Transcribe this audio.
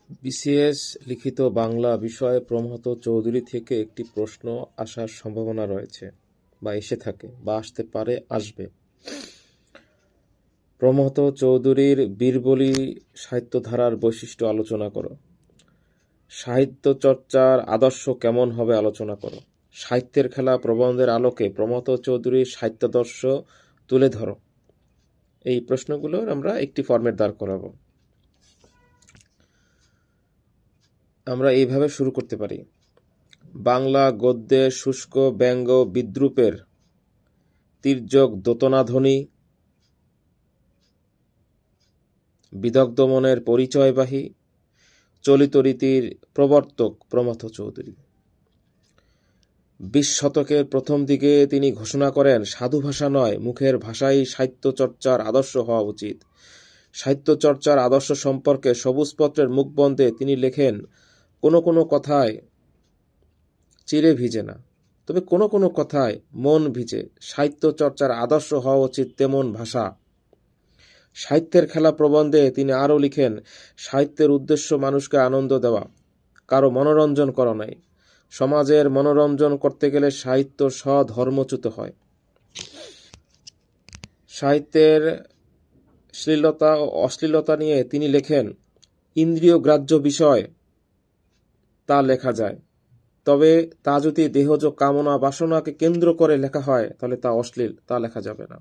BCS লিখিত বাংলা বিষয়ে প্রমথ চৌধুরী থেকে একটি প্রশ্ন আসার সম্ভাবনা রয়েছে বা এসে থাকে বা আসতে পারে, আসবে। প্রমথ চৌধুরীর বীরবলী সাহিত্যধারার বৈশিষ্ট্য আলোচনা করো। সাহিত্য চর্চার আদর্শ কেমন হবে আলোচনা করো। সাহিত্যের খেলা প্রবন্ধের আলোকে প্রমথ চৌধুরীর সাহিত্যাদর্শ তুলে ধরো। এই প্রশ্নগুলোর আমরা একটি ফরম্যাট দাঁড় করাবো। আমরা এইভাবে শুরু করতে পারি। বাংলা গদ্যে শুষ্ক ব্যঙ্গ বিদ্রূপের তির্যক দোতনাধ্বনি, বিদগ্ধ মনের পরিচয়বাহী, চলিত রীতির প্রবর্তক প্রমথ চৌধুরী। 20 শতকের প্রথম দিকে তিনি ঘোষণা করেন, সাধু ভাষা নয়, মুখের ভাষাই সাহিত্য চর্চার আদর্শ হওয়া উচিত। সাহিত্য চর্চার আদর্শ সম্পর্কে সবুজপত্রের মুখবন্ধে তিনি লেখেন, কোনো কোনো কথায় চিরে ভিজে না, তবে কোনো কোনো কথায় মন ভিজে। সাহিত্য চর্চার আদর্শ হওয়া উচিত তেমন ভাষা। সাহিত্যের খেলা প্রবন্ধে তিনি আরও লিখেন, সাহিত্যের উদ্দেশ্য মানুষকে আনন্দ দেওয়া, কারো মনোরঞ্জন করা নাই। সমাজের মনোরঞ্জন করতে গেলে সাহিত্য স্বধর্মচ্যুত হয়। সাহিত্যের শ্লীলতা ও অশ্লীলতা নিয়ে তিনি লেখেন, ইন্দ্রিয় গ্রাহ্য বিষয় তা লেখা যায়, তবে তা যদি দেহজ কামনা বাসনাকে কেন্দ্র করে লেখা হয় তাহলে তা অশ্লীল, তা লেখা যাবে না।